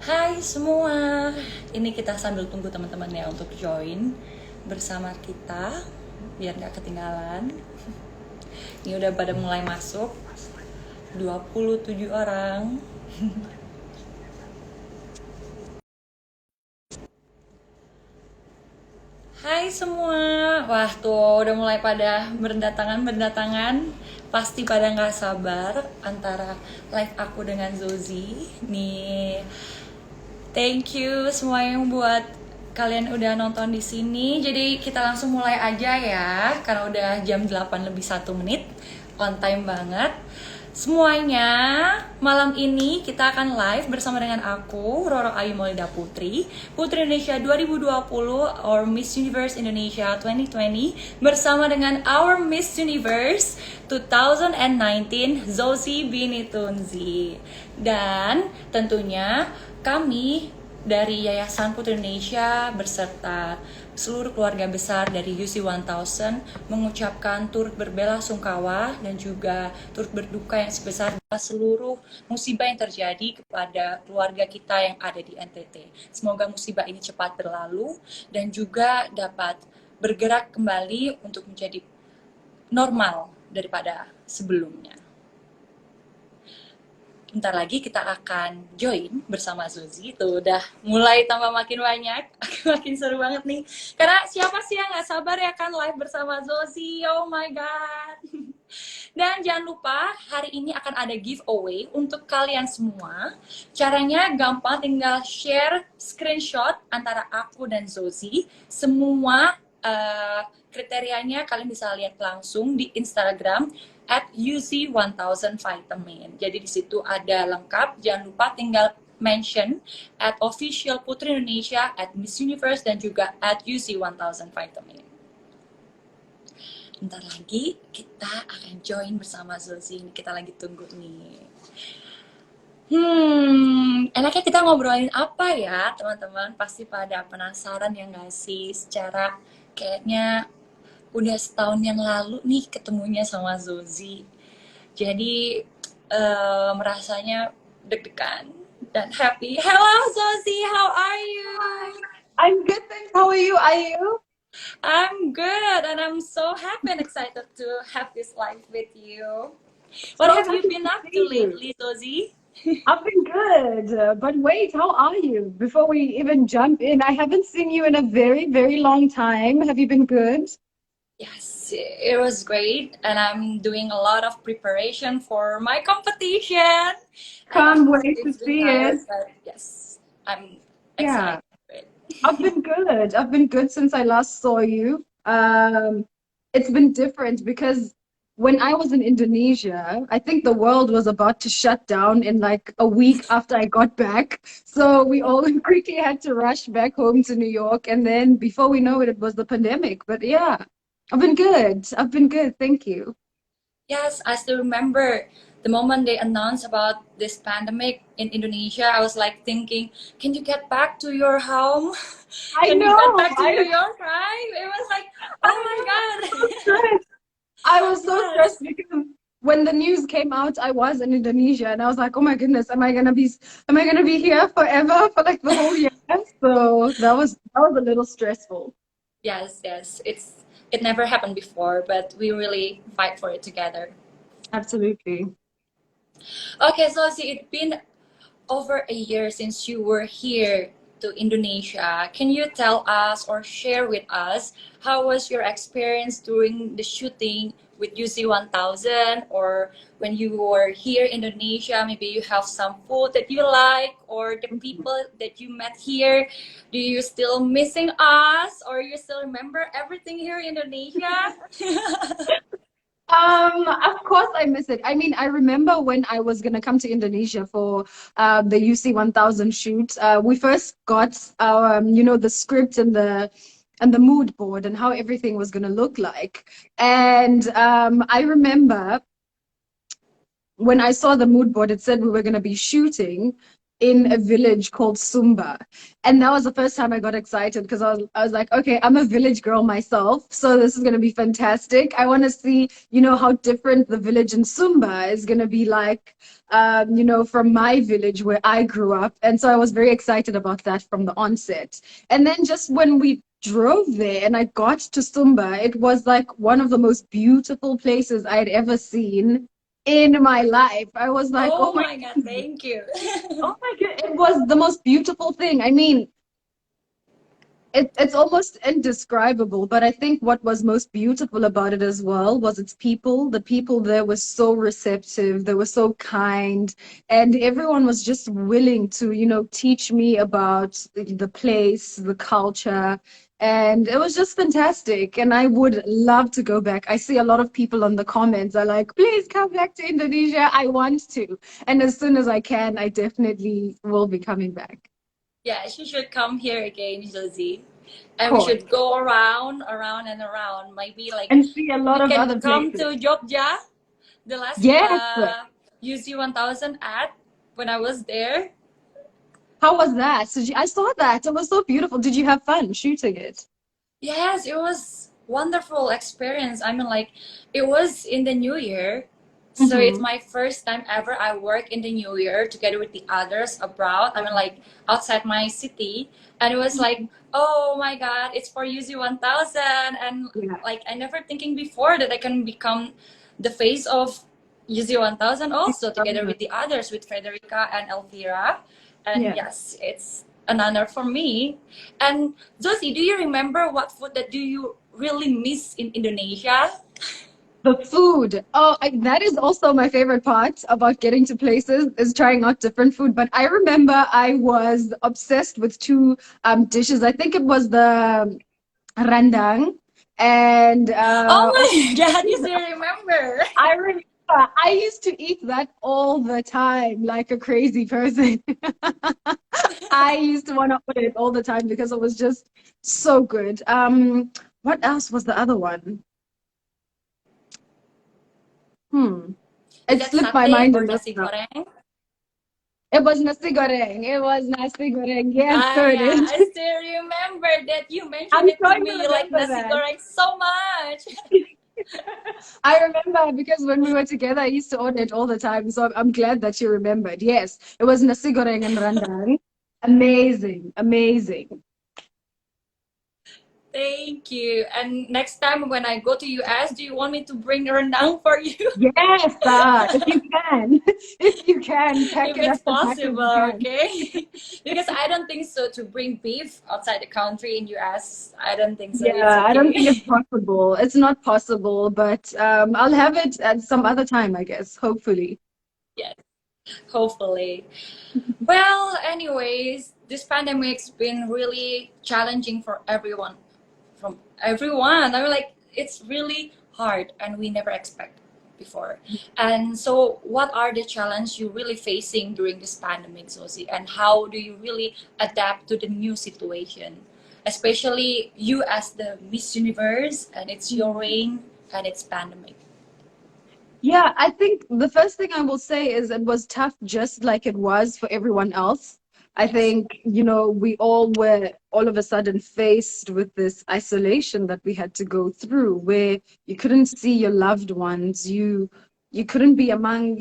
Hai semua, ini kita sambil tunggu teman-temannya untuk join bersama kita, biar nggak ketinggalan. Ini udah pada mulai masuk, 27 orang. Hai semua, wah tuh udah mulai pada berdatangan. Pasti pada nggak sabar antara live aku dengan Zozi. Nih, thank you semua yang buat kalian udah nonton di sini. Jadi kita langsung mulai aja ya, karena udah jam 8 lebih 1 menit, on time banget. Semuanya, malam ini kita akan live bersama dengan aku, Ayu Mauilida Putri Indonesia 2020 or Miss Universe Indonesia 2020, bersama dengan our Miss Universe 2019, Zozi bini Tunzi. Dan tentunya kami dari Yayasan Putri Indonesia beserta seluruh keluarga besar dari YouC1000 mengucapkan turut berbelasungkawa dan juga turut berduka yang sebesar seluruh musibah yang terjadi kepada keluarga kita yang ada di NTT. Semoga musibah ini cepat berlalu dan juga dapat bergerak kembali untuk menjadi normal daripada sebelumnya. Bentar lagi kita akan join bersama Zozi. Tuh udah mulai tambah makin banyak. Makin seru banget nih. Karena siapa sih yang gak sabar ya kan live bersama Zozi. Oh my god. Dan jangan lupa hari ini akan ada giveaway untuk kalian semua. Caranya gampang, tinggal share screenshot antara aku dan Zozi. Semua kriterianya kalian bisa lihat langsung di Instagram @YouC1000 vitamin. Jadi di situ ada lengkap. Jangan lupa tinggal mention @official Putri Indonesia, @Miss Universe, dan juga @YouC1000 vitamin. Bentar lagi kita akan join bersama Zozi. Ini kita lagi tunggu nih. Enaknya kita ngobrolin apa ya teman-teman? Pasti pada penasaran ya nggak sih? Secara kayaknya udah setahun yang lalu nih ketemunya sama Zozi. Jadi merasanya deg-degan dan happy. Hello Zozi, how are you? I'm good, thanks. How are you? Ayu? I'm good and I'm so happy and excited to have this live with you. What So have you happy been to up to see you. lately, Zozi? I've been good. But wait, how are you? Before we even jump in, I haven't seen you in a very, very long time. Have you been good? Yes, it was great, and I'm doing a lot of preparation for my competition. And of Can't course, wait to it's been see it. tired, but yes, I'm excited Yeah, for it. I've been good. I've been good since I last saw you. It's been different because when I was in Indonesia, I think the world was about to shut down in like a week after I got back. So we all quickly had to rush back home to New York. And then before we know it, it was the pandemic. But yeah, I've been good. I've been good. Thank you. Yes, I still remember the moment they announced about this pandemic in Indonesia. I was like thinking, can you get back to your home? I Can you get know. back to New York, right? It was like, oh I my know. So God. stressed. I was so stressed Yes. because when the news came out, I was in Indonesia and I was like, oh my goodness, am I gonna be here forever for like the whole year? So that was a little stressful. Yes. It never happened before, but we really fight for it together. Absolutely. Okay, so see, it's been over a year since you were here to Indonesia. Can you tell us or share with us how was your experience during the shooting with UC1000, or when you were here in Indonesia? Maybe you have some food that you like, or the people that you met here. Do you still missing us, or you still remember everything here in Indonesia? Of course I miss it. I mean, I remember when I was gonna come to Indonesia for the UC1000 shoot. We first got our, the script and the mood board and how everything was gonna look like. And I remember when I saw the mood board, it said we were gonna be shooting. in a village called Sumba. And that was the first time I got excited because I was like, okay, I'm a village girl myself, so this is going to be fantastic. I want to see, how different the village in Sumba is going to be like, from my village where I grew up. And so I was very excited about that from the onset. And then just when we drove there and I got to Sumba, it was like one of the most beautiful places I'd ever seen in my life. I was like, Oh oh my my God, goodness. thank you. Oh my God, it was the most beautiful thing. I mean, it's almost indescribable, but I think what was most beautiful about it as well was its people. The people there were so receptive, they were so kind, and everyone was just willing to, teach me about the place, the culture, and it was just fantastic. And I would love to go back. I see a lot of people on the comments are like, please come back to Indonesia. I want to. And as soon as I can, I definitely will be coming back. Yeah, she should come here again, Josie. Of And we course. should go around and around. Maybe like And see a lot we of can other come places. to Jogja, the last Yes. UC1000 ad when I was there. How was that? I saw that. It was so beautiful. Did you have fun shooting it? Yes, it was wonderful experience. I mean, like, it was in the new year. So it's Mm-hmm. my first time ever I work in the new year together with the others abroad. I mean, like, outside my city. And it was like, oh my God, it's for UZ 1000. And Yeah. like, I never thinking before that I can become the face of UZ 1000 also together with the others, with Frederica and Elvira. And Yeah. yes, it's an honor for me. And Zosi, do you remember what food that do you really miss in Indonesia? The food. Oh, that is also my favorite part about getting to places is trying out different food. But I remember I was obsessed with two dishes. I think it was the rendang and Oh my God, you still remember? I remember I used to eat that all the time like a crazy person. I used to want to order it all the time because it was just so good. What else was the other one? Hmm. Is It that slipped my satay mind or in just nasi now. goreng? It was nasi goreng. It was nasi goreng. Yes, Ah, so it yeah, is. I still remember that you mentioned I'm it to trying to me. You like remember nasi that. goreng so much. I remember because when we were together, I used to order it all the time. So I'm glad that you remembered. Yes, it was nasi goreng and rendang. Amazing, amazing. Thank you. And next time when I go to US, do you want me to bring rendang for you? Yes, if you can, if you can, pack If it it's up as much as possible, you can. okay? Because I don't think so to bring beef outside the country in US. I don't think so. It's Yeah, I don't think it's okay. possible. It's not possible, but I'll have it at some other time, I guess, hopefully. Yes, hopefully. Well, anyways, this pandemic's been really challenging for everyone. From everyone. I mean, like, it's really hard and we never expect before. And so what are the challenges you really facing during this pandemic, Zosie? And how do you really adapt to the new situation? Especially you as the Miss Universe and it's your reign and it's pandemic. Yeah, I think the first thing I will say is it was tough just like it was for everyone else. I Yes. think, we all were all of a sudden faced with this isolation that we had to go through where you couldn't see your loved ones. You couldn't be among,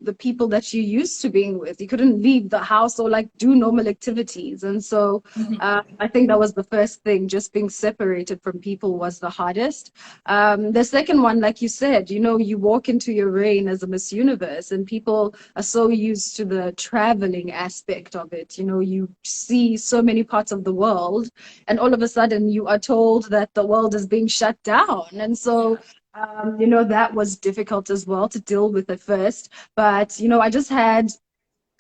the people that you used to being with. You couldn't leave the house or like do normal activities. And so I think that was the first thing, just being separated from people was the hardest. The second one, like you said, you walk into your reign as a Miss Universe, and people are so used to the traveling aspect of it. You see so many parts of the world, and all of a sudden you are told that the world is being shut down. And so, Yeah. that was difficult as well to deal with at first. But, I just had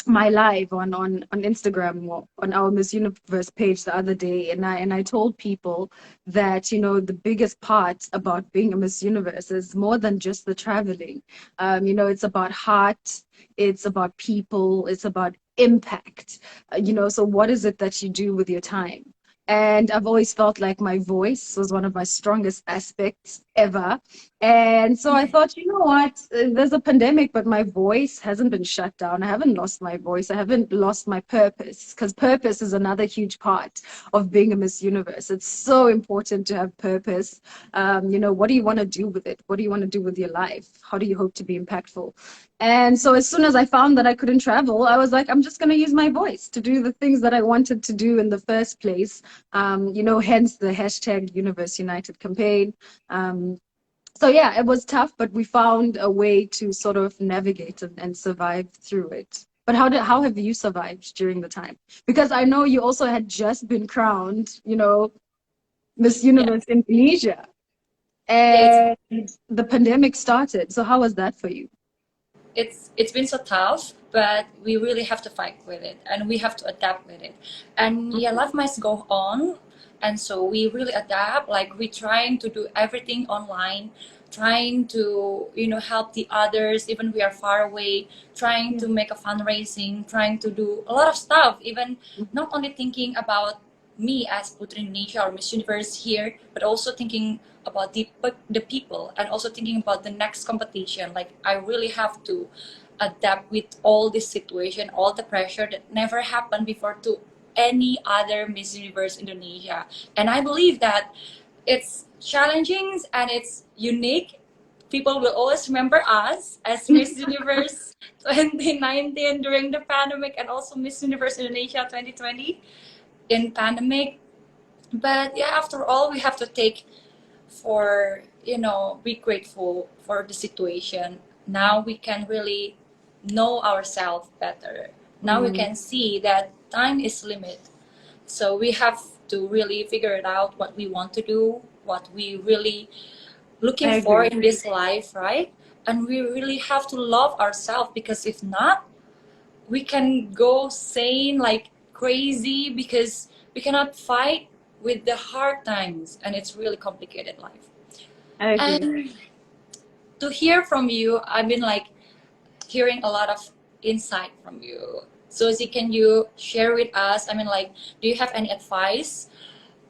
my live on Instagram or on our Miss Universe page the other day, and I told people that the biggest part about being a Miss Universe is more than just the traveling. It's about heart, it's about people, it's about impact. So what is it that you do with your time? And I've always felt like my voice was one of my strongest aspects ever. And so I thought, you know what, there's a pandemic, but my voice hasn't been shut down. I haven't lost my voice. I haven't lost my purpose, because purpose is another huge part of being a Miss Universe. It's so important to have purpose. What do you want to do with it? What do you want to do with your life? How do you hope to be impactful? And so as soon as I found that I couldn't travel, I was like, I'm just going to use my voice to do the things that I wanted to do in the first place. Hence the hashtag Universe United campaign. So yeah, it was tough, but we found a way to sort of navigate and survive through it. But how have you survived during the time? Because I know you also had just been crowned, Miss Yeah, Universe Indonesia, yeah. and the pandemic started. So how was that for you? It's been so tough, but we really have to fight with it, and we have to adapt with it. And yeah, life must go on, and so we really adapt. Like we trying to do everything online, trying to help the others, even we are far away. Trying Yeah. to make a fundraising, trying to do a lot of stuff. Even not only thinking about me as Putri Indonesia or Miss Universe here, but also thinking about the people, and also thinking about the next competition. Like I really have to adapt with all this situation, all the pressure that never happened before to any other Miss Universe Indonesia. And I believe that it's challenging and it's unique. People will always remember us as Miss Universe 2019 during the pandemic, and also Miss Universe Indonesia 2020 in pandemic. But yeah, after all, we have to take for be grateful for the situation. Now we can really know ourselves better. Now we Mm, can see that time is limit, so we have to really figure it out what we want to do, what we really looking I for agree. in this life, right? And we really have to love ourselves, because if not, we can go sane like crazy, because we cannot fight with the hard times, and it's really complicated life. I agree. And to hear from you, I've been like hearing a lot of insight from you. Susie, can you share with us? I mean, like, do you have any advice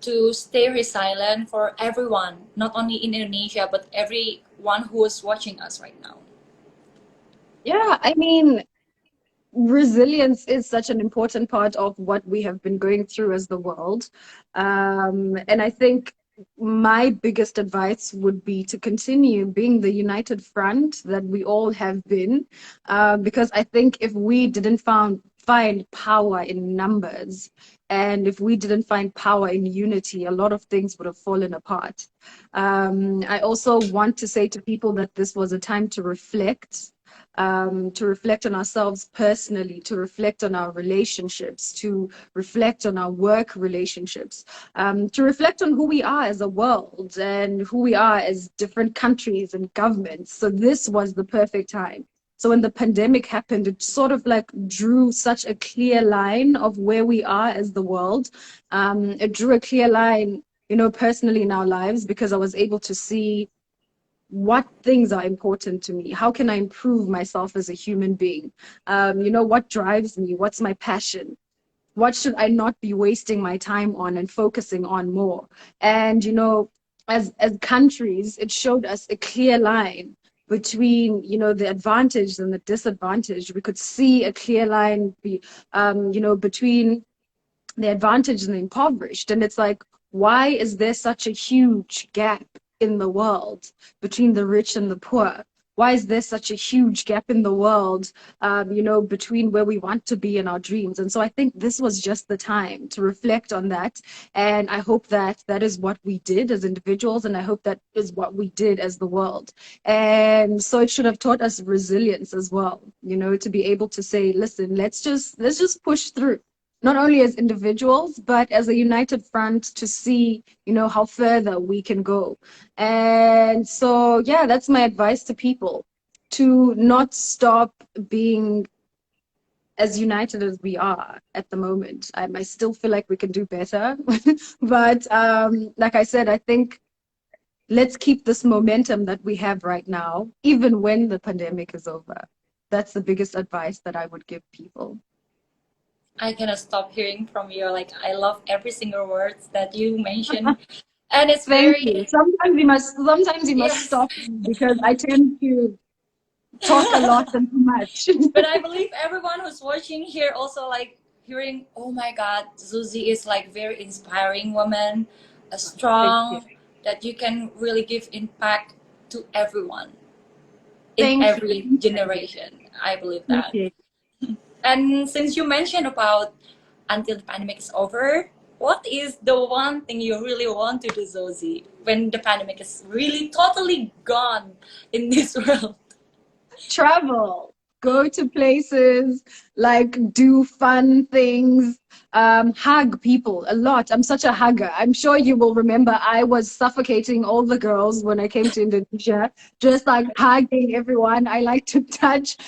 to stay resilient for everyone, not only in Indonesia, but everyone who is watching us right now? Yeah, I mean, resilience is such an important part of what we have been going through as the world. And I think my biggest advice would be to continue being the united front that we all have been. Because I think if we didn't find power in numbers, and if we didn't find power in unity, a lot of things would have fallen apart. I also want to say to people that this was a time to reflect on ourselves personally, to reflect on our relationships, to reflect on our work relationships, to reflect on who we are as a world and who we are as different countries and governments. So this was the perfect time. So when the pandemic happened, it sort of like drew such a clear line of where we are as the world. It drew a clear line, personally in our lives, because I was able to see what things are important to me. How can I improve myself as a human being? What drives me? What's my passion? What should I not be wasting my time on and focusing on more? And as countries, it showed us a clear line between the advantage and the disadvantage. We could see a clear line between the advantaged and the impoverished. And it's like, why is there such a huge gap in the world between the rich and the poor? Why is there such a huge gap in the world, between where we want to be in our dreams? And so I think this was just the time to reflect on that. And I hope that that is what we did as individuals. And I hope that is what we did as the world. And so it should have taught us resilience as well, to be able to say, listen, let's just push through, not only as individuals, but as a united front to see, how further we can go. And so, yeah, that's my advice to people, to not stop being as united as we are at the moment. I still feel like we can do better. But like I said, I think let's keep this momentum that we have right now, even when the pandemic is over. That's the biggest advice that I would give people. I cannot stop hearing from you. Like I love every single word that you mentioned. And it's Thank you. very, Sometimes you must yes. stop me because I tend to talk a lot and too much. But I believe everyone who's watching here also like hearing, oh my God, Zuzi is like very inspiring woman, a Thank you. strong, that you can really give impact to everyone in Thank you. every generation. I believe that. Appreciate it. And since you mentioned about until the pandemic is over, what is the one thing you really want to do, Zozi, when the pandemic is really totally gone in this world? Travel, go to places, like do fun things, hug people a lot. I'm such a hugger. I'm sure you will remember I was suffocating all the girls when I came to Indonesia, just like hugging everyone. I like to touch,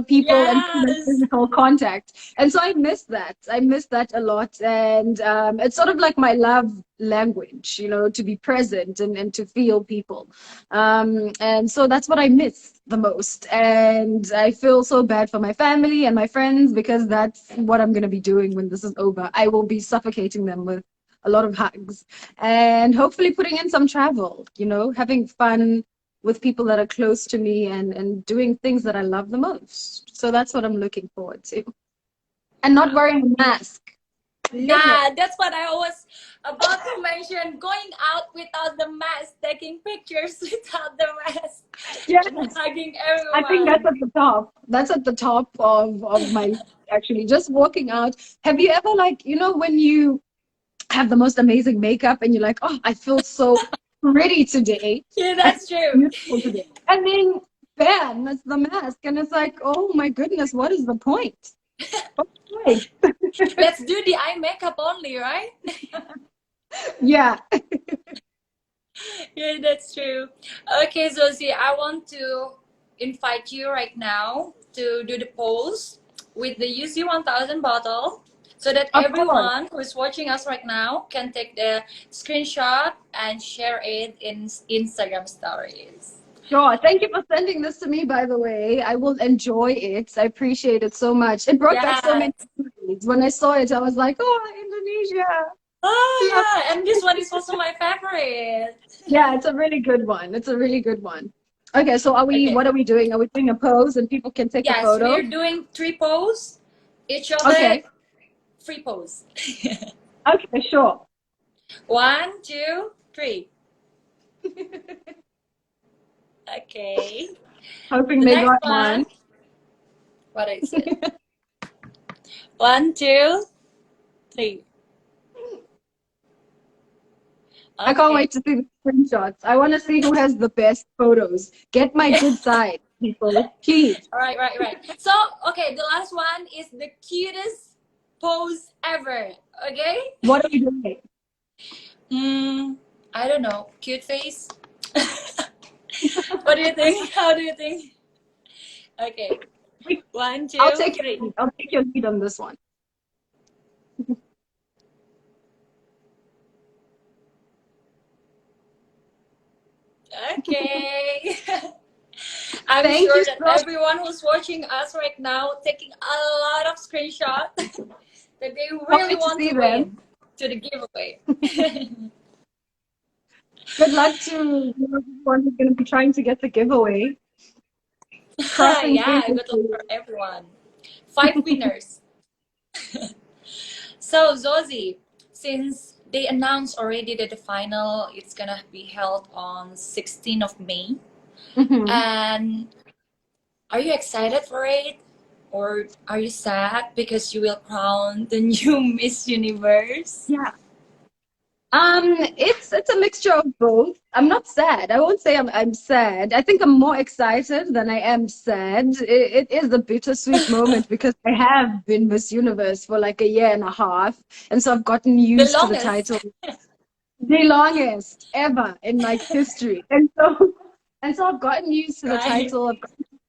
people and feel that Yes. physical contact. And so I miss that. I miss that a lot. And it's sort of like my love language, to be present and to feel people. And so that's what I miss the most. And I feel so bad for my family and my friends because that's what I'm going to be doing when this is over. I will be suffocating them with a lot of hugs and hopefully putting in some travel, having fun with people that are close to me and doing things that I love the most. So that's what I'm looking forward to. And not wearing a mask. Never. Yeah, that's what I was about to mention. Going out without the mask, taking pictures without the mask, Yes. and hugging I think that's everyone. at the top. That's at the top of my list, actually. Just walking out. Have you ever when you have the most amazing makeup and you're like, oh, I feel so pretty today. Yeah, I feel that's true. beautiful today. And then bam, that's the mask. And it's like, oh my goodness, what is the point? What's the point? Let's do the eye makeup only, right? Yeah. Yeah, that's true. Okay, Zosie, I want to invite you right now to do the pose with the UC1000 bottle so that Of course. everyone who is watching us right now can take the screenshot and share it in Instagram stories. Sure. Thank you for sending this to me, by the way. I will enjoy it. I appreciate it so much. It brought back so Yeah. many memories. When I saw it, I was like, oh, Indonesia. Oh, Love. yeah. And this one is also my favorite. Yeah, it's a really good one. It's a really good one. Okay, so Okay. what are we doing? Are we doing a pose and people can take a Yes, we photo? are doing 3 pose, each other Okay. free pose. Okay, sure. 1, 2, 3. Okay. Hoping The they next got one, one. what is it? 1, 2, 3. I can't Okay. wait to see the screenshots. I want to see who has the best photos. Get my Yeah. good side, people. Please. Right. So, okay, the last one is the cutest pose ever. Okay? What are we doing? I don't know. Cute face. What do you think? How do you think? Okay. 1, I'll 2, take 3. your lead. I'll take your lead on this one. Okay. I'm Thank sure you that so everyone who's watching us right now taking a lot of screenshots that they Can't really wait to want see to them. win to the giveaway. Good luck to everyone who's going to be trying to get the giveaway. Crossing Yeah, fingers good for luck you. for everyone. 5 winners. So Zozi, since they announced already that the final it's gonna be held on 16th of May, Mhm. and are you excited for it? Or are you sad because you will crown the new Miss Universe? Yeah. It's a mixture of both. I'm not sad. I won't say I'm sad. I think I'm more excited than I am sad. It is a bittersweet moment because I have been Miss Universe for like a year and a half, and so I've gotten The used to the longest. title, the longest ever in like history. And so I've gotten used to the Right. title.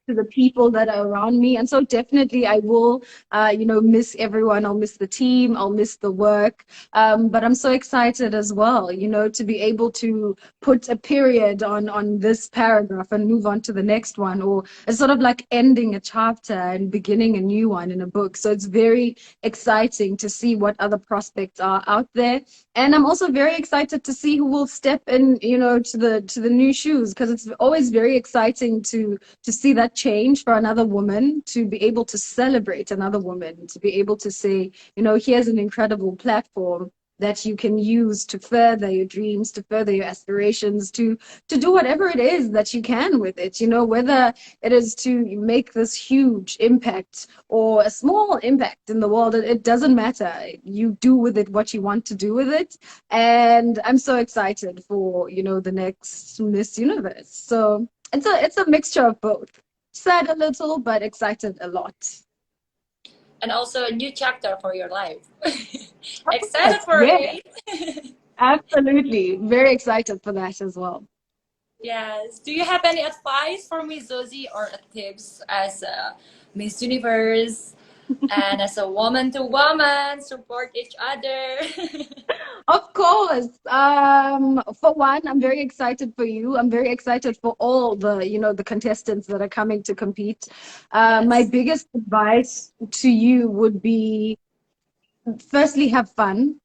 to the people that are around me. And so definitely I will, miss everyone. I'll miss the team. I'll miss the work. But I'm so excited as well, to be able to put a period on this paragraph and move on to the next one, or it's sort of like ending a chapter and beginning a new one in a book. So it's very exciting to see what other prospects are out there. And I'm also very excited to see who will step in, to the new shoes, because it's always very exciting to see that change for another woman, to be able to celebrate another woman, to be able to say, here's an incredible platform that you can use to further your dreams, to further your aspirations, to do whatever it is that you can with it, whether it is to make this huge impact or a small impact in the world. It doesn't matter. You do with it what you want to do with it. And I'm so excited for, the next Miss Universe. So it's a mixture of both. Sad a little, but excited a lot. And also a new chapter for your life. Of Excited course, for yeah, it. absolutely. Very excited for that as well. Yes. Do you have any advice for me, Zozi, or tips as a Miss Universe and as a woman to woman, support each other? Of course. For one, I'm very excited for you. I'm very excited for all the contestants that are coming to compete. My Yes. biggest advice to you would be, firstly, have fun.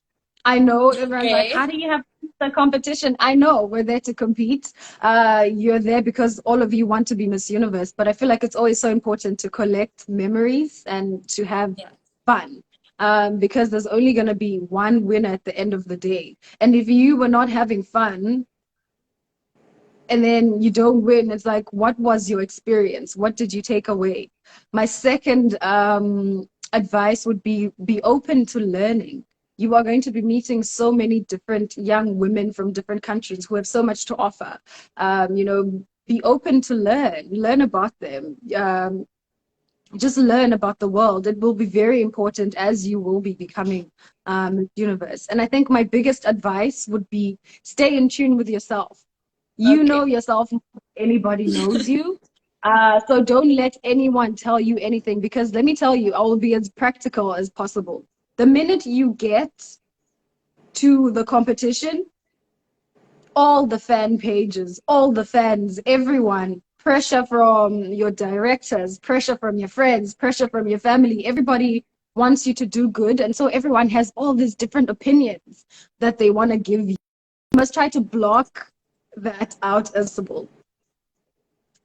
I know everyone's like, how Okay. do you have the competition? I know we're there to compete. You're there because all of you want to be Miss Universe, but I feel like it's always so important to collect memories and to have Yeah. fun. Because there's only going to be one winner at the end of the day. And if you were not having fun and then you don't win, it's like, what was your experience? What did you take away? My second advice would be open to learning. You are going to be meeting so many different young women from different countries who have so much to offer. Be open to learn about them. Just learn about the world. It will be very important as you will be becoming universe. And I think my biggest advice would be stay in tune with yourself. You know Okay. yourself more than anybody knows you. So don't let anyone tell you anything, because let me tell you, I will be as practical as possible. The minute you get to the competition, all the fan pages, all the fans, everyone, pressure from your directors, pressure from your friends, pressure from your family, everybody wants you to do good. And so everyone has all these different opinions that they want to give you. You must try to block that out as possible.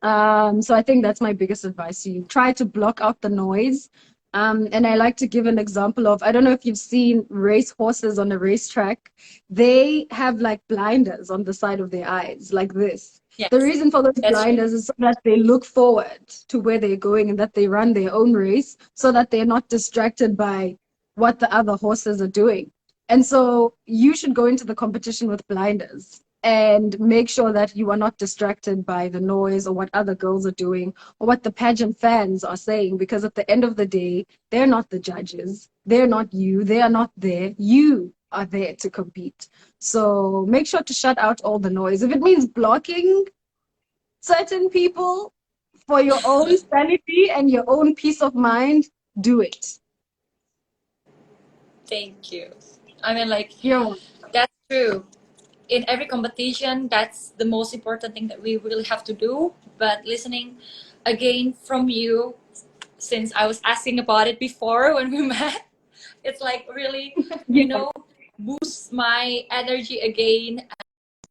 So I think that's my biggest advice to you. Try to block out the noise. And I like to give an example of, I don't know if you've seen race horses on a racetrack. They have like blinders on the side of their eyes, like this. The Yes. reason for those That's true. blinders is so that they look forward to where they're going and that they run their own race, so that they're not distracted by what the other horses are doing. And so you should go into the competition with blinders and make sure that you are not distracted by the noise or what other girls are doing or what the pageant fans are saying, because at the end of the day, they're not the judges. They're not you. They are not there. You are there to compete. So make sure to shut out all the noise. If it means blocking certain people for your own sanity and your own peace of mind, do it. Thank you. I mean, like, You're that's true. In every competition, that's the most important thing that we really have to do. But listening again from you, since I was asking about it before when we met, it's like really, you yeah. know, boosts my energy again.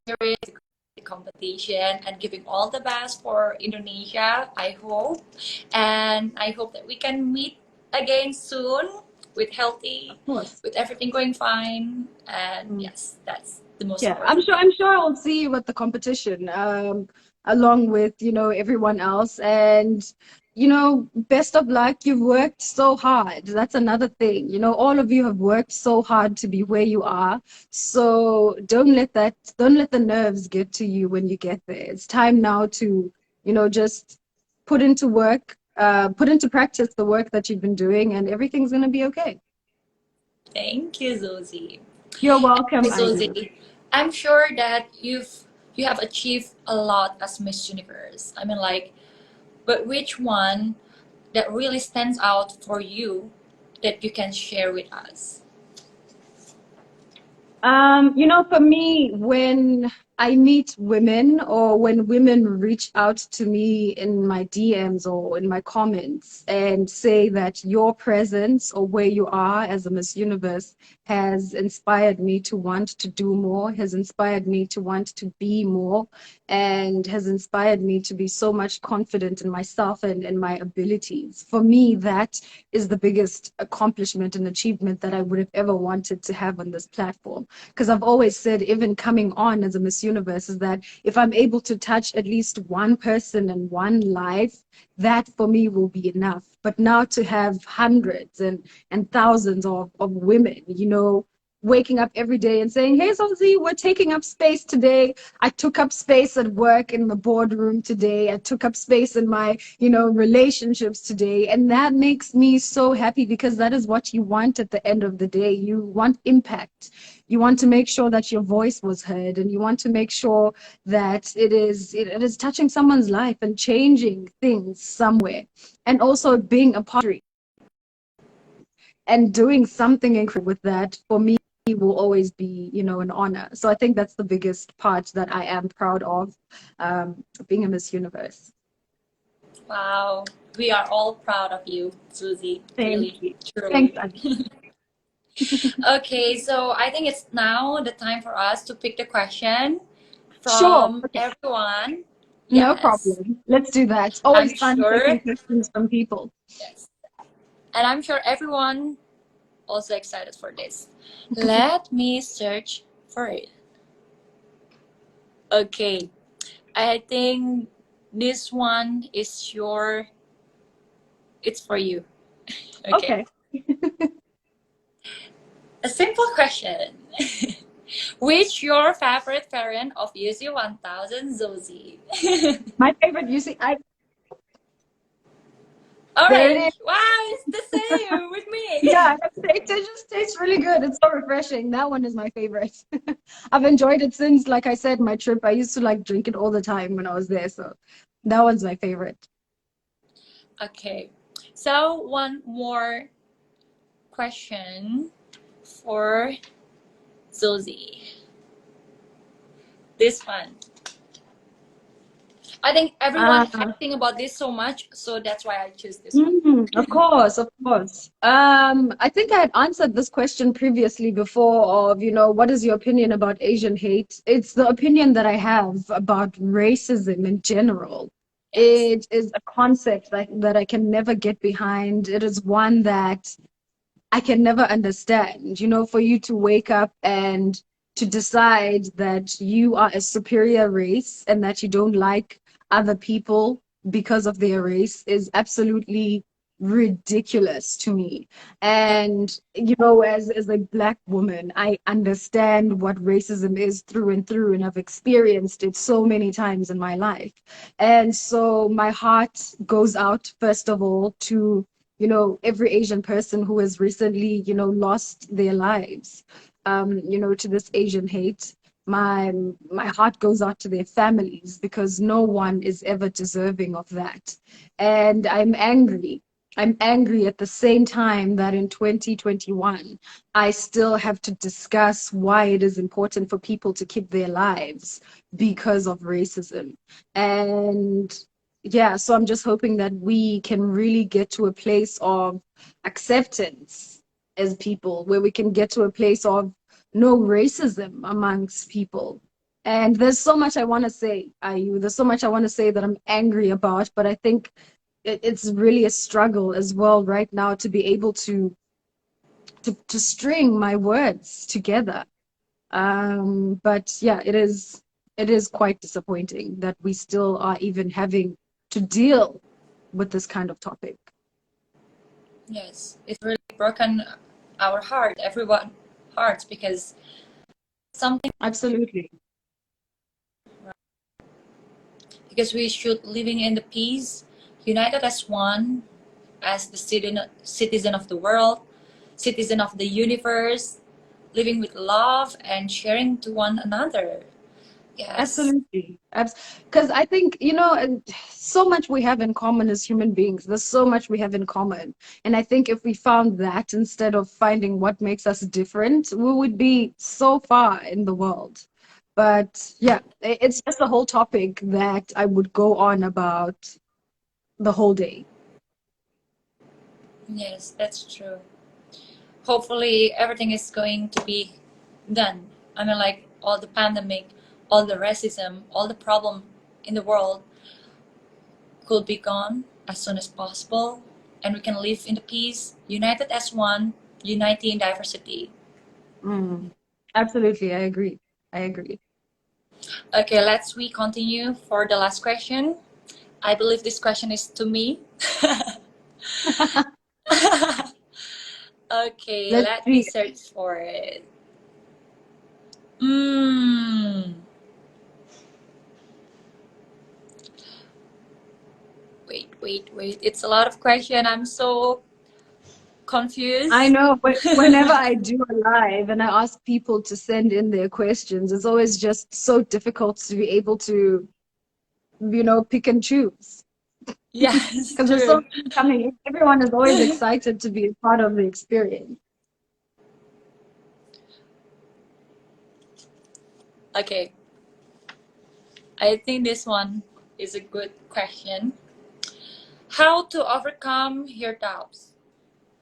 The competition and giving all the best for Indonesia, I hope. And I hope that we can meet again soon with healthy, Of course. with everything going fine. And Mm. yes, that's the most Yeah, I'm important sure. thing. I'm sure I'll see you at the competition, along with everyone else. And best of luck. You've worked so hard. That's another thing. All of you have worked so hard to be where you are. So don't let the nerves get to you when you get there. It's time now to just put into work, put into practice the work that you've been doing, and everything's gonna be okay. Thank you, Zozi. You're welcome, Ayu. Zozi, I'm sure that you have achieved a lot as Miss Universe. I mean, like, but which one that really stands out for you that you can share with us? For me, when I meet women or when women reach out to me in my DMs or in my comments and say that your presence or where you are as a Miss Universe has inspired me to want to do more, has inspired me to want to be more, and has inspired me to be so much confident in myself and my abilities. For me, that is the biggest accomplishment and achievement that I would have ever wanted to have on this platform. Because I've always said, even coming on as a Miss Universe, is that if I'm able to touch at least one person and one life, that for me will be enough. But now to have hundreds and thousands of women, waking up every day and saying, hey, Zozi, we're taking up space today. I took up space at work in the boardroom today. I took up space in my, relationships today. And that makes me so happy because that is what you want at the end of the day. You want impact. You want to make sure that your voice was heard, and you want to make sure that it is touching someone's life and changing things somewhere. And also being a part and doing something incredible with that, for me, will always be, an honor. So I think that's the biggest part that I am proud of, being a Miss Universe. Wow, we are all proud of you, Susie. Thank Really, you. truly. Thanks, Adi. Okay, so I think it's now the time for us to pick the question Sure. from Okay. everyone. No Yes, problem. Let's do that. It's I'm always fun sure. taking questions from people. Yes, and I'm sure everyone also excited for this. Let me search for it. Okay, I think this one is your. It's for you. Okay, Okay. a simple question. Which your favorite variant of YouC1000 Zozi? My favorite, you see, there it is. Orange. Wow, it's the same with me. Yeah, it just tastes really good. It's so refreshing. That one is my favorite. I've enjoyed it since, like I said, my trip. I used to like drink it all the time when I was there. So that one's my favorite. Okay, so one more question for Zozi. This one. I think everyone Uh, hyping about this so much, so that's why I choose this one. of course, of course. I think I had answered this question previously before of, what is your opinion about Asian hate? It's the opinion that I have about racism in general. Yes. It is a concept that I can never get behind. It is one that I can never understand. For you to wake up and to decide that you are a superior race and that you don't like other people because of their race is absolutely ridiculous to me. Yeah. And as a black woman, I understand what racism is through and through, and I've experienced it so many times in my life. And so my heart goes out, first of all, to every Asian person who has recently, lost their lives, to this Asian hate. My heart goes out to their families because no one is ever deserving of that. And I'm angry. I'm angry at the same time that in 2021, I still have to discuss why it is important for people to keep their lives because of racism. And yeah, so I'm just hoping that we can really get to a place of acceptance as people, where we can get to a place of no racism amongst people. And there's so much I want to say, Ayu. There's so much I want to say that I'm angry about, but I think it's really a struggle as well right now to be able to string my words together. But yeah, it is quite disappointing that we still are even having to deal with this kind of topic. Yes. It's really broken our heart, everyone hearts, because something Absolutely. because we should living in the peace, united as one, as the citizen of the world, citizen of the universe, living with love and sharing to one another. Yes. Absolutely. Because I think, so much we have in common as human beings. There's so much we have in common. And I think if we found that instead of finding what makes us different, we would be so far in the world. But yeah, it's just a whole topic that I would go on about the whole day. Yes, that's true. Hopefully everything is going to be done. I mean, like all the pandemic, all the racism, all the problem in the world could be gone as soon as possible, and we can live in the peace, united as one, uniting in diversity. Mm. Absolutely, I agree. I agree. Okay, let's we continue for the last question. I believe this question is to me. Okay, Let's let me see. search for it. Mm. Wait. It's a lot of question. I'm so I confused. know, but whenever I do a live and I ask people to send in their questions, it's always just so difficult to be able to, pick and choose. Yes, Because there's so true. many coming in. Everyone is always excited to be a part of the experience. Okay, I think this one is a good question. How to overcome your doubts?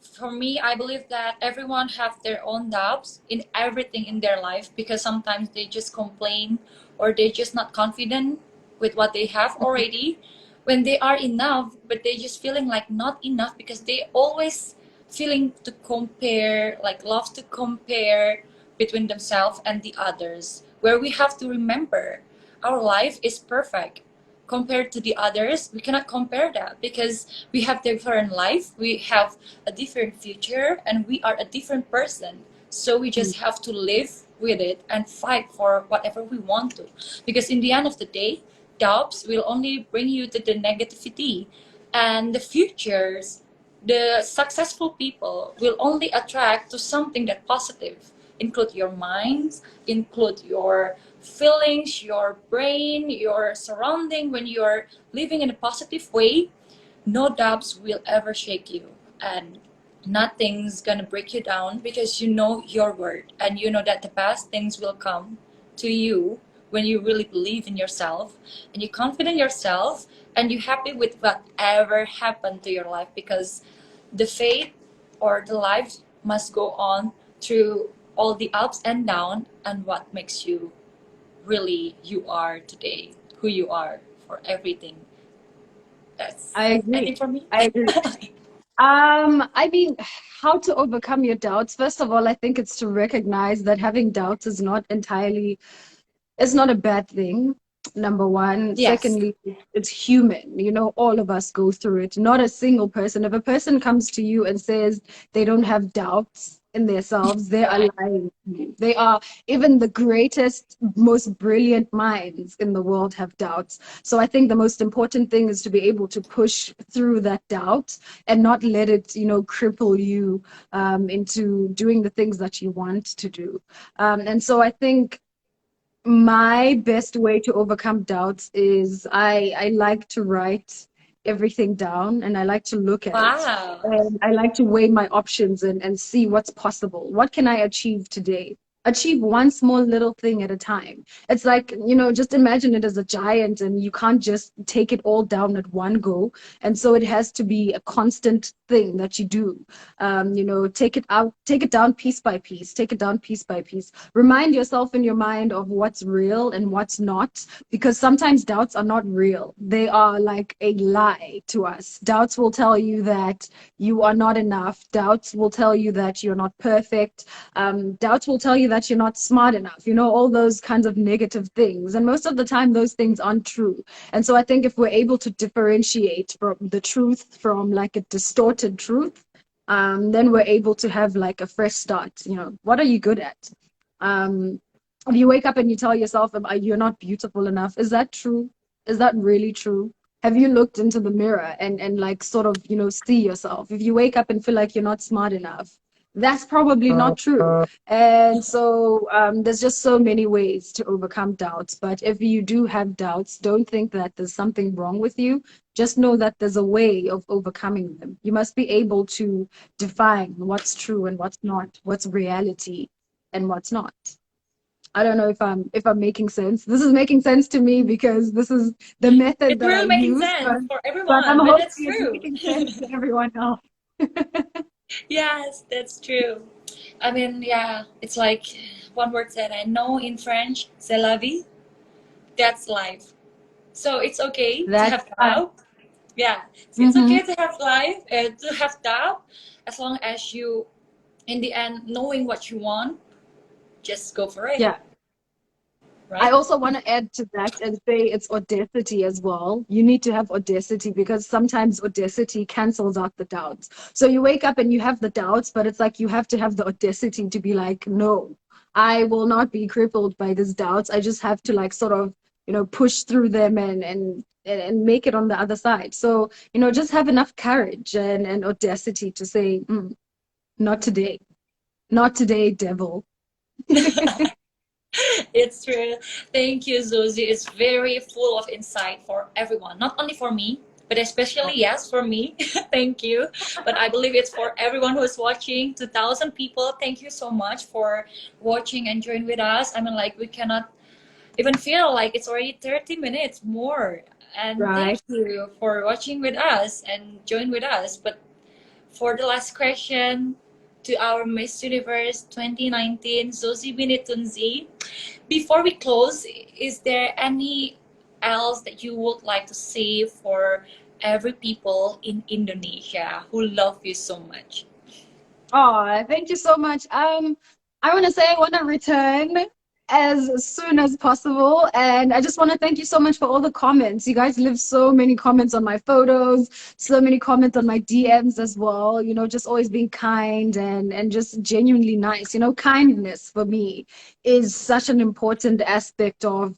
For me, I believe that everyone have their own doubts in everything in their life, because sometimes they just complain or they're just not confident with what they have already when they are enough, but they just feeling like not enough because they always feeling to compare, like love to compare between themselves and the others, where we have to remember our life is perfect compared to the others. We cannot compare that because we have different life, we have a different future, and we are a different person. So we Mm. just have to live with it and fight for whatever we want to, because in the end of the day, doubts will only bring you to the negativity, and the futures, the successful people will only attract to something that positive, include your minds, include your feelings, your brain, your surrounding. When you're living in a positive way, no doubts will ever shake you, and nothing's gonna break you down, because you know your word and you know that the best things will come to you when you really believe in yourself and you confident yourself and you happy with whatever happened to your life, because the faith or the life must go on through all the ups and downs, and what makes you really you are today, who you are, for everything. That's, I I agree. think, for me. I agree. I mean, how to overcome your doubts? First of all, I think it's to recognize that having doubts is not entirely it's not a bad thing, number one. Yes. Secondly, it's human. All of us go through it. Not a single person. If a person comes to you and says they don't have doubts in themselves, they are Right. lying to you. They are, even the greatest, most brilliant minds in the world have doubts. So I think the most important thing is to be able to push through that doubt and not let it, cripple you into doing the things that you want to do. And so I think my best way to overcome doubts is I like to write everything down and I like to look at it. Wow. And I like to weigh my options and see what's possible. What can I achieve today? Achieve one small little thing at a time. It's like, just imagine it as a giant and you can't just take it all down at one go. And so it has to be a constant thing that you do. Take it down piece by piece, take it down piece by piece. Remind yourself in your mind of what's real and what's not, because sometimes doubts are not real. They are like a lie to us. Doubts will tell you that you are not enough. Doubts will tell you that you're not perfect. Doubts will tell you that you're not smart enough, all those kinds of negative things. And most of the time, those things aren't true. And so I think if we're able to differentiate from the truth from like a distorted truth, then we're able to have like a fresh start. What are you good at? Um, if you wake up and you tell yourself you're not beautiful enough, is that true? Is that really true? Have you looked into the mirror and like sort of see yourself? If you wake up and feel like you're not smart enough, that's probably not true. And so there's just so many ways to overcome doubts. But if you do have doubts, don't think that there's something wrong with you. Just know that there's a way of overcoming them. You must be able to define what's true and what's not, what's reality and what's not. I don't know if I'm making sense. This is making sense to me because this is the method It's that I really making use, sense for but I'm everyone, but hoping that's it's true. making sense to everyone else. Yes, that's true. I mean, yeah, it's like one word that I know in French, c'est la vie. That's life. So it's okay to That's have doubt. Yeah, it's mm-hmm. okay to have life, to have doubt, as long as you, in the end, knowing what you want, just go for it, Yeah. I right? also want to add to that and say it's audacity as well. You need to have audacity because sometimes audacity cancels out the doubts. So you wake up and you have the doubts, but it's like you have to have the audacity to be like, no, I will not be crippled by these doubts. I just have to like sort of, push through them and make it on the other side. So, just have enough courage and audacity to say, not today, not today, devil. It's true. Thank you, Zozi. It's very full of insight for everyone, not only for me, but especially, yes, for me. Thank you. But I believe it's for everyone who's watching. 2,000 people. Thank you so much for watching and join with us. I mean, like, we cannot even feel like it's already 30 minutes more. And thank Right. you for watching with us and join with us. But for the last question to our Miss Universe 2019, Zozi bini Tunzi, before we close, is there any else that you would like to say for every people in Indonesia who love you so much? Oh, thank you so much. I want to say I want to return as soon as possible. And I just want to thank you so much for all the comments. You guys leave so many comments on my photos, so many comments on my DMs as well. Just always being kind and just genuinely nice. Kindness for me is such an important aspect of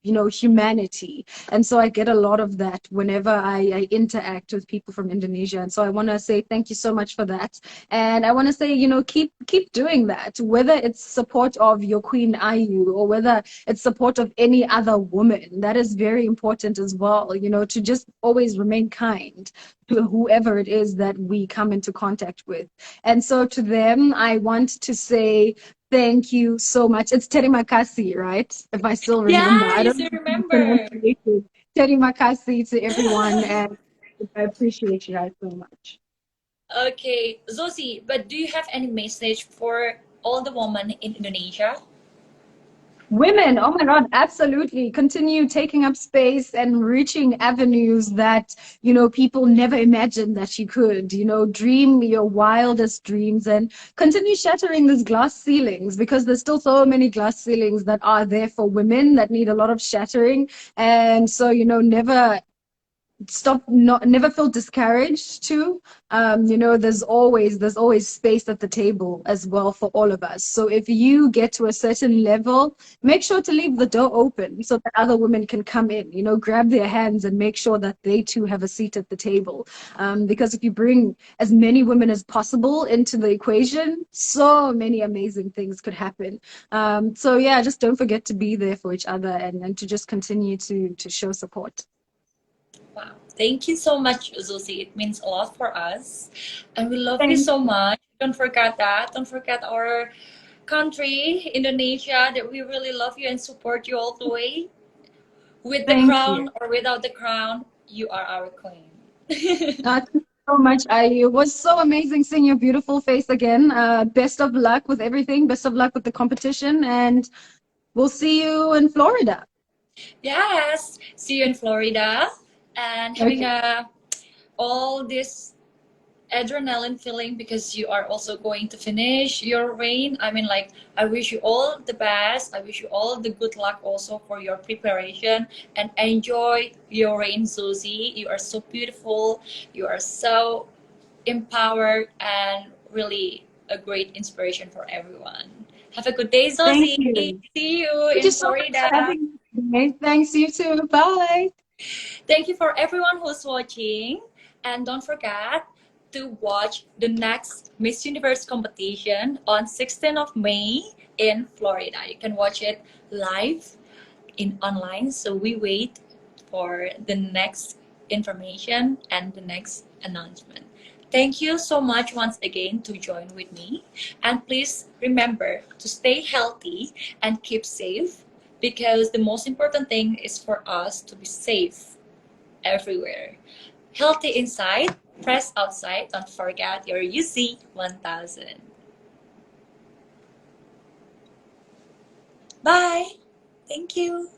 humanity. And so I get a lot of that whenever I interact with people from Indonesia. And so I want to say thank you so much for that. And I want to say, keep doing that, whether it's support of your Queen Ayu or whether it's support of any other woman. That is very important as well, to just always remain kind to whoever it is that we come into contact with. And so to them, I want to say thank you so much. It's terima kasih, right? If I still remember. Yeah, I you don't still know the remember. pronunciation. Terima kasih to everyone, and I appreciate you guys so much. Okay, Zosi, but do you have any message for all the women in Indonesia? Women, oh my God, absolutely. Continue taking up space and reaching avenues that, people never imagined that you could. Dream your wildest dreams and continue shattering these glass ceilings because there's still so many glass ceilings that are there for women that need a lot of shattering. And so, never feel discouraged too. There's always space at the table as well for all of us. So if you get to a certain level, make sure to leave the door open so that other women can come in, grab their hands and make sure that they too have a seat at the table. Because if you bring as many women as possible into the equation, so many amazing things could happen. So yeah, just don't forget to be there for each other and to just continue to show support. Wow. Thank you so much, Zosi. It means a lot for us. And we love you Thank so much. Don't forget that. Don't forget our country, Indonesia, that we really love you and support you all the way. With the thank you. crown or without the crown, you are our queen. Thank you so much, Ayu. It was so amazing seeing your beautiful face again. Best of luck with everything. Best of luck with the competition. And we'll see you in Florida. Yes. See you in Florida and having Okay. a all this adrenaline feeling because you are also going to finish your reign. I mean, like, I wish you all the best. I wish you all the good luck also for your preparation and enjoy your reign, Zozi. You are so beautiful. You are so empowered and really a great inspiration for everyone. Have a good day, Thank Zozi. you. See you Thank you in so much Florida. for having me today. Thanks, you too. Bye. Thank you for everyone who's watching. And don't forget to watch the next Miss Universe competition on 16th of May in Florida. You can watch it live in online. So we wait for the next information and the next announcement. Thank you so much once again to join with me. And please remember to stay healthy and keep safe, because the most important thing is for us to be safe everywhere. Healthy inside, press outside. Don't forget your YouC1000. Bye. Thank you.